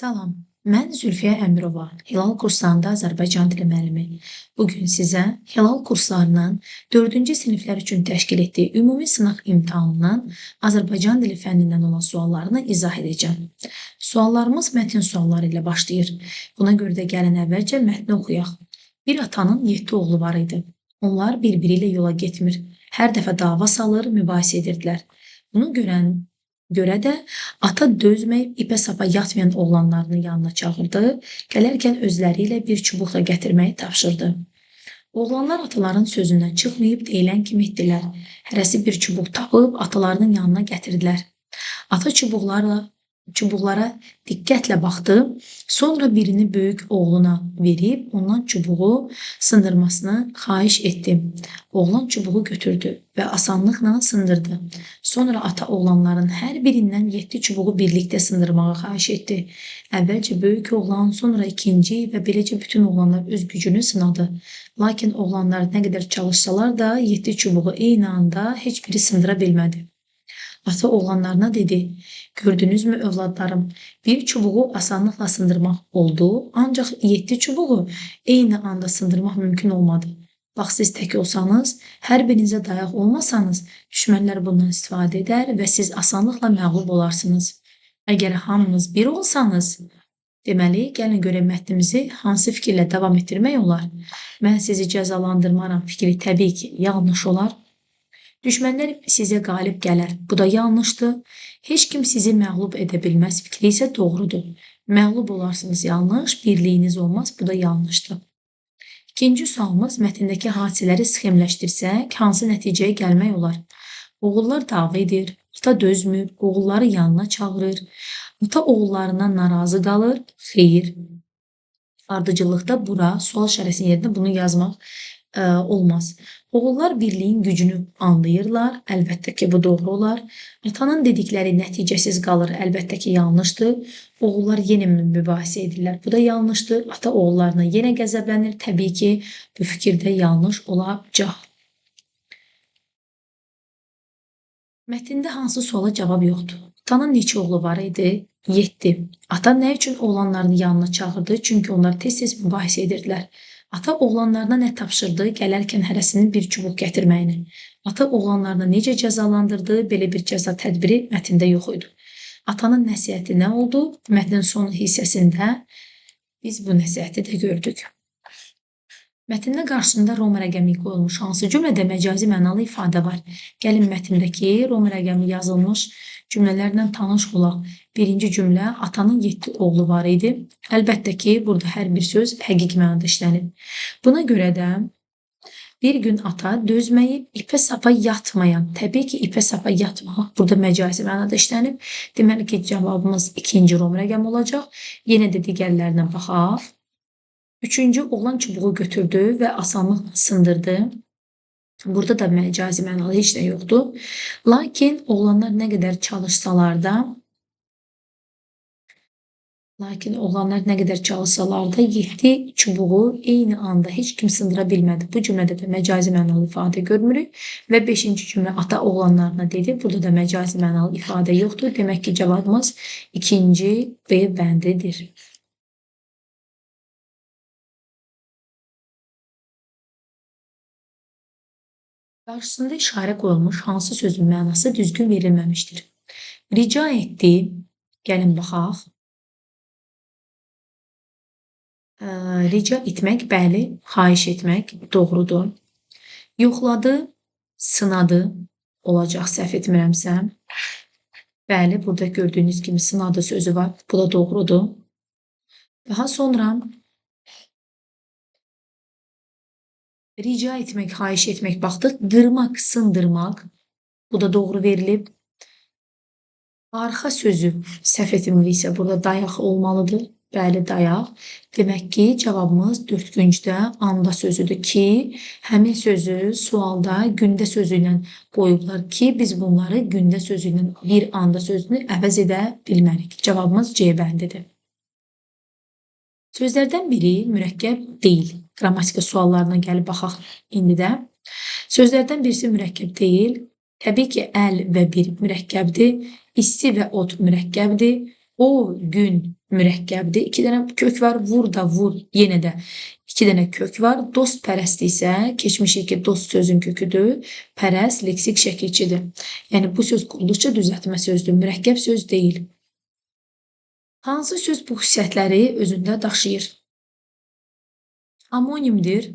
Salam, mən Zülfiyə Əmirova, Hilal kurslarında Azərbaycan dili müəllimi. Bugün sizə Hilal kurslarının 4-cü siniflər üçün təşkil etdiyi ümumi sınaq imtahanının Azərbaycan dili fənnindən olan suallarını izah edəcəm. Suallarımız mətn sualları ilə başlayır. Buna görə də gəlin əvvəlcə mətni oxuyaq. Bir atanın 7 oğlu var idi. Onlar bir-biri ilə yola getmir. Hər dəfə dava salır, mübahisə edirdilər. Bunu görə də ata dözməyib ipə sapa yatmayan oğlanlarını yanına çağırdı, gələrkən özləri ilə bir çubuq da gətirməyi tapşırdı. Oğlanlar ataların sözündən çıxmayıb deyilən kimi etdilər. Hərəsi bir çubuq tapıb atalarının yanına gətirdilər. Ata çubuqlara diqqətlə baxdı, sonra birini böyük oğluna verib ondan çubuğu sındırmasını xahiş etdi. Oğlan çubuğu götürdü və asanlıqla sındırdı. Sonra ata oğlanların hər birindən 7 çubuğu birlikdə sındırmağı xahiş etdi. Əvvəlcə böyük oğlan, sonra ikinci və beləcə bütün oğlanlar öz gücünü sınadı. Lakin oğlanlar nə qədər çalışsalar da 7 çubuğu eyni anda heç biri sındıra bilmədi. Ata oğlanlarına dedi, gördünüzmü övladlarım, bir çubuğu asanlıqla sındırmaq oldu, ancaq 7 çubuğu eyni anda sındırmaq mümkün olmadı. Bax, siz tək olsanız, hər birinizə dayaq olmasanız, düşmənlər bundan istifadə edər və siz asanlıqla məğlub olarsınız. Əgər hamınız bir olsanız, deməli, gəlin görək mətnimizi hansı fikirlə davam etdirmək olar? Mən sizi cəzalandırmaram fikri təbii ki, yanlış olar. Düşmənlər sizə qalib gələr. Bu da yanlışdır. Heç kim sizi məğlub edə bilməz fikri isə doğrudur. Məğlub olarsınız yanlış, birliyiniz olmaz. Bu da yanlışdır. İkinci sualımız mətndəki hadisələri sxemləşdirsək, hansı nəticəyə gəlmək olar? Oğullar dava edir, ata dözmür, oğulları yanına çağırır, ata oğullarından narazı qalır, xeyr. Ardıcıllıqda bura, sual işarəsinin yerində bunu yazmaq olmaz. Oğullar birliyin gücünü anlayırlar, əlbəttə ki, bu doğru olar. Atanın dedikləri nəticəsiz qalır, əlbəttə ki, yanlışdır. Oğullar yenə mübahisə edirlər, bu da yanlışdır. Ata oğullarına yenə qəzəblənir, təbii ki, bu fikirdə yanlış olacaq. Mətndə hansı suala cavab yoxdur? Atanın neçə oğlu var idi? 7. Ata nə üçün oğlanlarını yanına çağırdı? Çünki onlar tez-tez mübahisə edirdilər. Ata oğlanlarına nə tapşırdı? Gələrkən hərəsinin bir çubuq gətirməyini. Ata oğlanlarını necə cəzalandırdı? Belə bir cəza tədbiri mətndə yox idi. Atanın nəsihəti nə oldu? Mətnin son hissəsində biz bu nəsihəti də gördük. Mətndə qarşısında Roma rəqəmi qoyulmuş hansı cümlədə məcazi mənalı ifadə var? Gəlin mətndəki Roma rəqəmi yazılmış cümlələrlə tanış olaq. Birinci cümlə, atanın 7 oğlu var idi. Əlbəttə ki, burada hər bir söz həqiqi mənada işlənib. Buna görə də bir gün ata dözməyib, ipə sapa yatmayan, təbii ki, ipə sapa yatmaq burada məcazi mənada işlənib. Deməli ki, cavabımız ikinci Roma rəqəmi olacaq. Yenə də digərlərinə baxaq. Üçüncü, oğlan çubuğu götürdü və asanlıqla sındırdı. Burada da məcazi mənalı heç nə yoxdur. Lakin oğlanlar nə qədər çalışsalar da 7 çubuğu eyni anda heç kim sındıra bilmədi. Bu cümlədə də məcazi mənalı ifadə görmürük. Və 5-ci cümlə ata oğlanlarına dedi. Burada da məcazi mənalı ifadə yoxdur. Demək ki, cavabımız ikinci B bəndidir. Qarşısında işarə qoyulmuş hansı sözün mənası düzgün verilməmişdir? Rica etdi, gəlin baxaq. Rica etmək, bəli, xahiş etmək doğrudur. Yoxladı, sınadı olacaq, səhv etmirəmsə. Bəli, burada gördüyünüz kimi sınadı sözü var, bu da doğrudur. Daha sonra rica etmək, xahiş etmək baxdıq. Qırmaq, sındırmaq. Bu da doğru verilib. Arxa sözü səhv etmiriksə burada dayaq olmalıdır. Bəli, dayaq. Demək ki, cavabımız 4-cüdə anda sözüdür ki, həmin sözü sualda gündə sözü ilə qoyublar ki, biz bunları gündə sözü ilə bir anda sözünü əvəz edə bilmərik. Cavabımız C bəndidir. Sözlərdən biri mürəkkəb deyil. Qrammatika suallarına gəlib baxaq indi də. Sözlərdən birisi mürəkkəb deyil. Təbii ki, əl və bir mürəkkəbdir. İsti və ot mürəkkəbdir. O gün mürəkkəbdir. 2 dənə kök var. Vur da vur. Yenə də 2 dənə kök var. Dostpərəst isə keçmişik ki, dost sözün köküdür. Pərəst leksik şəkilçidir. Yəni bu söz quruluşca düzəltmə sözdür. Mürəkkəb söz deyil. Hansı söz bu xüsusiyyətləri özündə daşıyır? Amonimdir.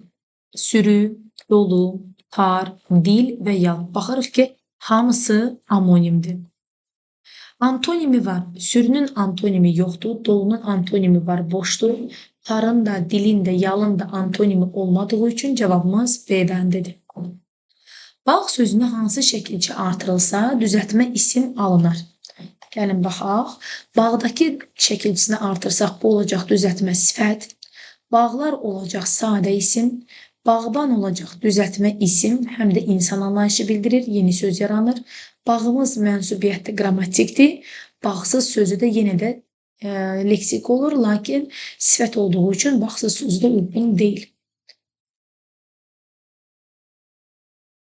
Sürü, dolu, tar, dil və yal. Baxırıq ki, hamısı amonimdir. Antonimi var. Sürünün antonimi yoxdur. Dolunun antonimi var, boşdur. Tarın da, dilin də, yalın da antonimi olmadığı üçün cavabımız B bəndidir. Bağ sözünü hansı şəkilçi artırılsa düzəltmə isim alınır? Gəlin baxaq. Bağdakı şəkilçisini artırsaq bu olacaq düzəltmə sifət. Bağlar olacaq sadə isim. Bağban olacaq düzəltmə isim, həm də insan anlayışı bildirir, yeni söz yaranır. Bağımız mənsubiyyətli qrammatikdir. Bağsız sözü də yenə də leksik olur, lakin sifət olduğu üçün bağsız sözü də uyğun deyil.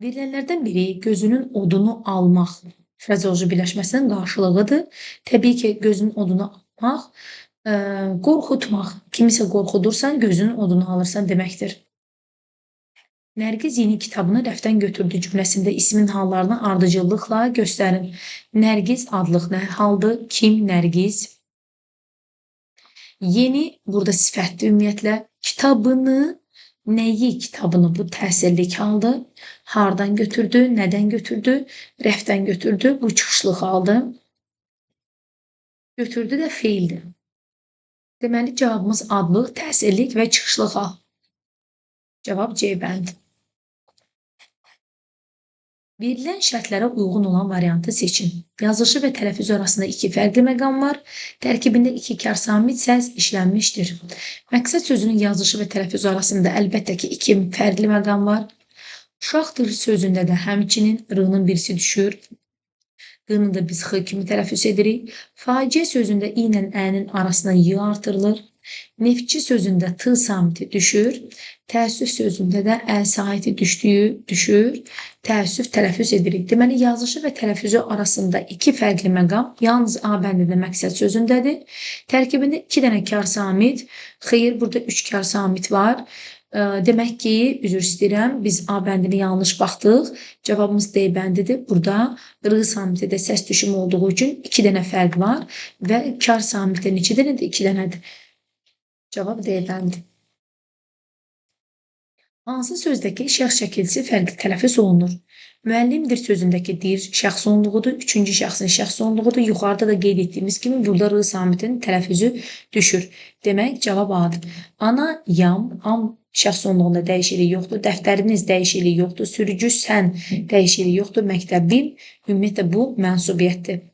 Verilənlərdən biri gözünün odunu almaq frazeoloji birləşməsinin qarşılığıdır. Təbii ki, gözünün odunu almaq, qorxutmaq. Kimisə qorxudursan, gözünün odunu alırsan deməkdir. Nərgiz yeni kitabını rəfdən götürdü cümləsində ismin hallarını ardıcıllıqla göstərin. Nərgiz adlıq nə haldır? Kim Nərgiz? Yeni burada sifətdir ümumiyyətlə. Kitabını, nəyi kitabını bu təsirlik haldır. Hardan götürdü, nədən götürdü? Rəfdən götürdü, bu çıxışlıq haldır. Götürdü də feildir. Deməli cavabımız adlıq, təsirlik və çıxışlıq hal. Cavab C bənd. Verilən şərtlərə uyğun olan variantı seçin. Yazışı və tələffüz arasında 2 fərqli məqam var. Tərkibində 2 kar-samit səs işlənmişdir. Məqsəd sözünün yazışı və tələffüz arasında əlbəttə ki 2 fərqli məqam var. Uşaqdır sözündə də həmçinin r-nın birisi düşür. Q'nı da biz x kimi tələffüz edirik. Faciə sözündə i ilə ə-nin arasına y artırılır. Neftçi sözündə t samiti düşür. Təəssüf sözündə də ə saiti düşür. Təəssüf tələffüz edirik. Deməli, yazışı və tələffüzü arasında 2 fərqli məqam yalnız A bəndində məqsəd sözündədir. Tərkibində 2 dənə kar samit, xeyr, burada 3 kar samit var. Demək ki, üzr istəyirəm, biz A bəndini yanlış baxdıq. Cavabımız D bəndidir. Burada r samiti də səs düşümü olduğu üçün 2 dənə fərq var və kar samitdə neçə dənədir? 2 dənədir. Cavab D bəndi. Hansı sözdəki şəxs şəkilçisi fərqli tələffüz olunur? Müəllimdir sözündəki dir şəxs onluğudur, 3-cü şəxsin şəxs onluğudur. Yuxarıda da qeyd etdiyimiz kimi burada r samitinin tələffüzü düşür. Demək, cavab A-dır. Ana, yam, am şəxs onluğunda dəyişiklik yoxdur. Dəftəriniz dəyişiklik yoxdur. Sürücü, sən dəyişiklik yoxdur. Məktəbim, ümumiyyətlə bu mənsubiyyətdir.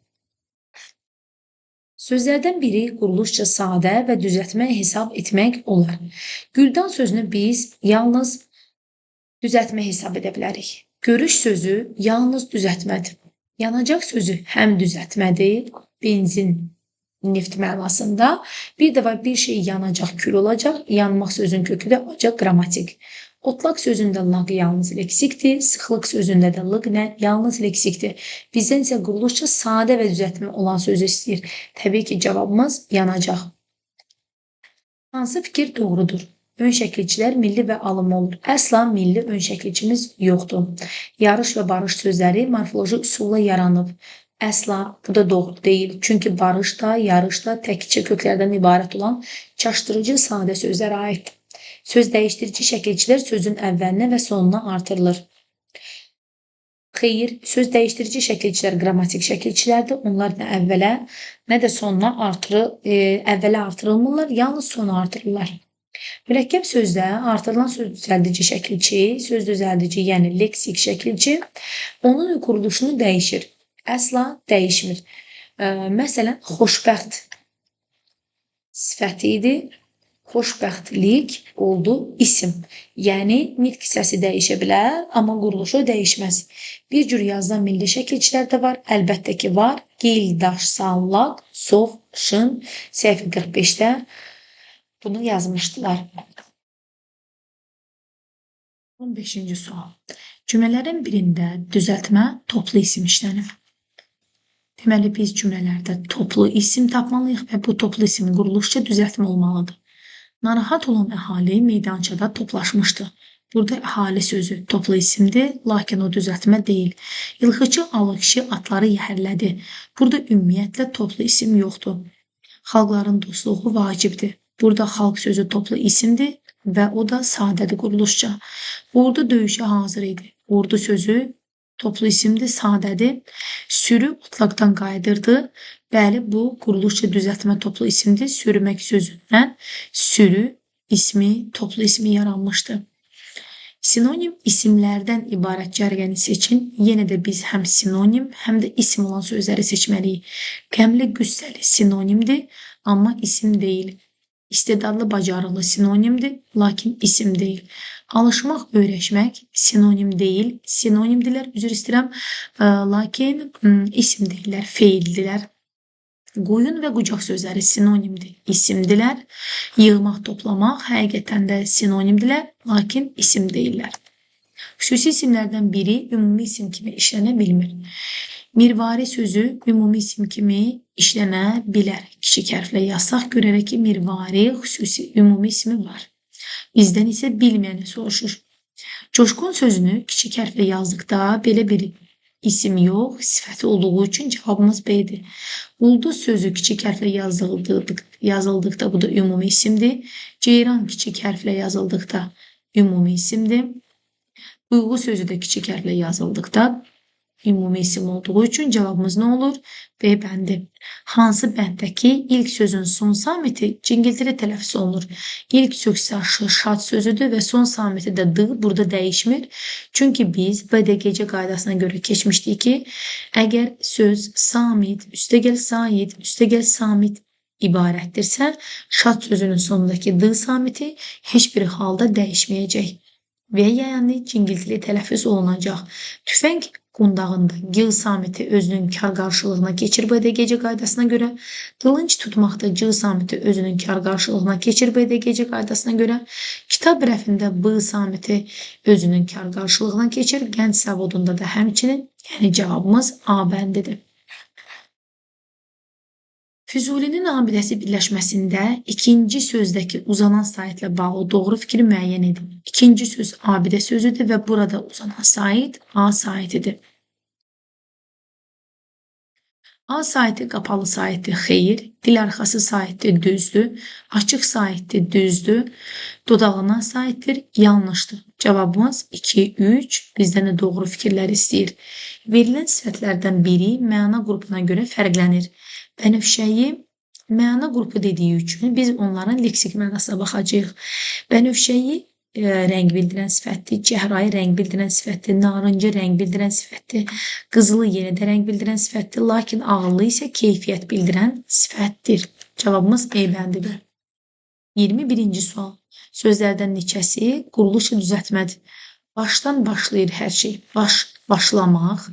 Sözlərdən biri quruluşca sadə və düzəltmə hesab etmək olar. Güldan sözünü biz yalnız düzəltmə hesab edə bilərik. Görüş sözü yalnız düzəltmədir. Yanacaq sözü həm düzəltmədir, benzin, neft mənasında. Bir də var, bir şey yanacaq, kül olacaq. Yanmaq sözün kökü də acaq qrammatik. Otlaq sözündə laq yalnız leksikdir, sıxlıq sözündə də lıq yalnız leksikdir. Bizdən isə quruluşca sadə və düzəltmə olan sözü istəyir. Təbii ki, cavabımız yanacaq. Hansı fikir doğrudur? Ön şəkilçilər milli və alımlı olur. Əsla milli ön şəkilçimiz yoxdur. Yarış və barış sözləri morfoloji üsulla yaranıb. Əsla bu da doğru deyil. Çünki barış da, yarış da təkcə köklərdən ibarət olan çaşdırıcı sadə sözlərə aiddir. Söz dəyişdirici şəkilçilər sözün əvvəlinə və sonuna artırılır. Xeyr, söz dəyişdirici şəkilçilər qrammatik şəkilçilərdir. Onlar nə əvvələ, nə də sonuna əvvələ artırılmırlar, yalnız sona artırırlar. Mürəkkəb sözdə artırılan söz düzəldici şəkilçi, söz düzəldici, yəni leksik şəkilçi onun quruluşunu dəyişir. Əsla dəyişmir. Məsələn, xoşbəxt sifəti idi. Xoşbəxtlik oldu isim. Yəni, nitq səsi dəyişə bilər, amma quruluşu dəyişməz. Bir cür yazılan milli şəkilçilər də var. Əlbəttə ki, var. Gil, daş, sallaq, sov, şın, səhifə 45-də bunu yazmışdılar. 15-ci sual. Cümlələrin birində düzəltmə toplu isim işlənib. Deməli, biz cümlələrdə toplu isim tapmalıyıq və bu toplu isim quruluşça düzəltmə olmalıdır. Narahat olan əhali meydançada toplaşmışdı. Burada əhali sözü toplu isimdir, lakin o düzəltmə deyil. İlxıçı alı kişi atları yəhərlədi. Burada ümumiyyətlə toplu isim yoxdur. Xalqların dostluğu vacibdir. Burada xalq sözü toplu isimdir və o da sadədir quruluşca. Ordu döyüşə hazır idi. Ordu sözü toplu isimdir, sadədir. Sürü otlaqdan qayıdırdı. Bəli, bu quruluşça düzəltmə toplu isimdir. Sürmək sözündən sürü ismi, toplu ismi yaranmışdı. Sinonim isimlərdən ibarət cərgəni seçin. Yenə də biz həm sinonim, həm də isim olan sözləri seçməliyik. Qəmli, qüssəli sinonimdir, amma isim deyil. İstedadlı, bacarıqlı sinonimdir, lakin isim deyil. Alışmaq, öyrəşmək sinonim deyil. Sinonimdilər, üzr istəyirəm, lakin isim deyirlər, feildilər. Qoyun və qucaq sözləri sinonimdir, isimdilər. Yığmaq, toplamaq həqiqətən də sinonimdilər, lakin isim deyirlər. Xüsusi isimlərdən biri ümumi isim kimi işlənə bilmir. Mirvari sözü ümumi isim kimi işlənə bilər. Kiçik hərflə yazsaq görərək ki, mirvari xüsusi ümumi ismi var. Bizdən isə bilməyəni soruşur. Coşqun sözünü kiçik hərflə yazdıqda belə bir isim yox, sifəti olduğu üçün cavabımız B-dir. Ulduz sözü kiçik hərflə yazıldıqda bu da ümumi isimdir. Ceyran kiçik hərflə yazıldıqda ümumi isimdir. Duyğu sözü də kiçik hərflə yazıldıqda ümumi isim olduğu üçün cavabımız nə olur? B bəndi. Hansı bənddəki ilk sözün son samiti cingiltili tələffüz olunur? İlk söz şad sözüdür və son samiti də d burada dəyişmir. Çünki biz BDGC qaydasına görə keçmişdik ki, əgər söz samit, üstəgəl said, üstəgəl samit ibarətdirsə, şad sözünün sonundakı d samiti heç bir halda dəyişməyəcək və yəni cingiltili tələffüz olunacaq. Tüfəng qundağında gil samiti özünün kar qarşılığına keçir BDGC qaydasına görə. Qılınc tutmaqda gil samiti özünün kar qarşılığına keçir BDGC qaydasına görə. Kitab rəfində b samiti özünün kar qarşılığına keçir. Gənc zavodunda da həmçinin, yəni cavabımız A bəndidir. Füzulinin abidəsi birləşməsində ikinci sözdəki uzanan saitlə bağlı doğru fikri müəyyən edin. İkinci söz abidə sözüdür və burada uzanan sait A saitidir. A saiti qapalı saitdir, xeyir. Dil arxası saitdir, düzdür. Açıq saitdir, düzdür. Dodaqlanan saitdir, yanlışdır. Cavabımız 2, 3. Bizdən də doğru fikirlər istəyir. Verilən sifətlərdən biri məna qrupuna görə fərqlənir. Bənövşəyi məna qrupu dediyi üçün biz onların leksik mənasına baxacağıq. Bənövşəyi rəng bildirən sifətdir, cəhrayı rəng bildirən sifətdir, narıncı rəng bildirən sifətdir, qızılı yenə də rəng bildirən sifətdir, lakin ağıllı isə keyfiyyət bildirən sifətdir. Cavabımız E bəndidir. 21-ci sual. Sözlərdən neçəsi quruluşu düzəltmədir? Başdan başlayır hər şey. Başlamaq,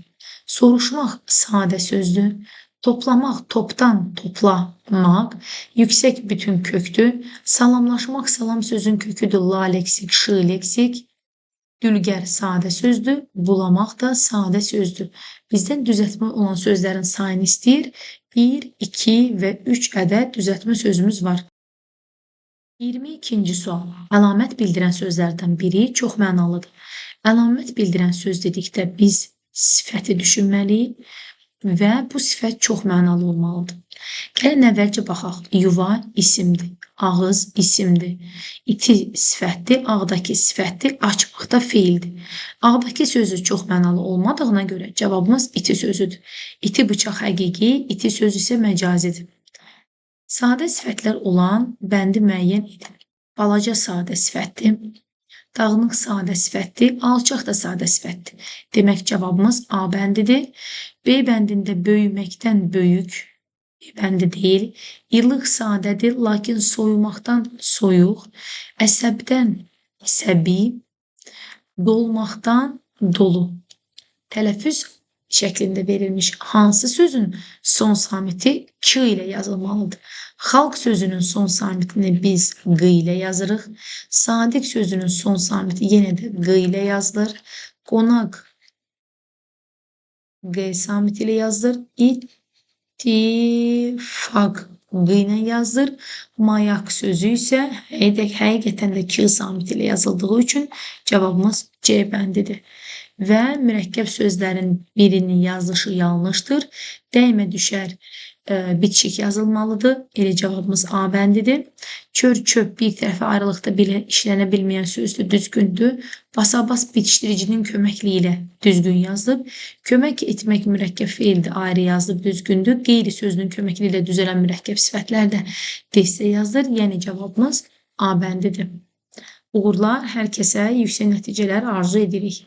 soruşmaq sadə sözdür. Toplamaq, topdan toplamaq, yüksək bütün kökdür. Salamlaşmaq, salam sözün köküdür. La leksik, şı leksik. Dülgər sadə sözdür. Bulamaq da sadə sözdür. Bizdən düzəltmə olan sözlərin sayını istəyir. 1, 2 və 3 ədəd düzəltmə sözümüz var. 22-ci sual. Əlamət bildirən sözlərdən biri çox mənalıdır. Əlamət bildirən söz dedikdə biz sifəti düşünməliyik və bu sifət çox mənalı olmalıdır. Gəlin əvvəlcə baxaq. Yuva isimdir, ağız isimdir, iti sifətdir, ağdakı sifətdir, açmaqda feildir. Ağdakı sözü çox mənalı olmadığına görə cavabımız iti sözüdür. İti bıçaq həqiqi, iti söz isə məcazidir. Sadə sifətlər olan bəndi müəyyən edin. Balaca sadə sifətdir. Dağınıq sadə sifətdir, alçaq da sadə sifətdir. Demək cavabımız A bəndidir. B bəndində böyüməkdən böyük bəndi deyil. İlıq sadədir, lakin soyumaqdan soyuq. Əsəbdən əsəbi, dolmaqdan dolu. Tələffüz şəklində verilmiş hansı sözün son samiti K ilə yazılmalıdır? Xalq sözünün son samitini biz Q ilə yazırıq. Sadiq sözünün son samiti yenə də Q ilə yazılır. Qonaq G samiti ilə yazılır. İt İttifaqı ilə yazılır. Mayak sözü isə həqiqətən də K samiti ilə yazıldığı üçün cavabımız C bəndidir. Və mürəkkəb sözlərin birinin yazılışı yanlışdır. Dəymə düşər bitişik yazılmalıdır. Elə cavabımız A bəndidir. Kör, çöp bir tərəfə ayrılıqda belə işlənə bilməyən sözdür, düzgündür. Basabas bitişdiricinin köməkliyi ilə düzgün yazılıb. Kömək etmək mürəkkəb feildir, ayrı yazılıb, düzgündür. Qeyri sözünün köməkliyi ilə düzələn mürəkkəb sifətlər də dəstə yazılır. Yəni cavabımız A bəndidir. Uğurlar, hər kəsə yüksək nəticələr arzu edirik.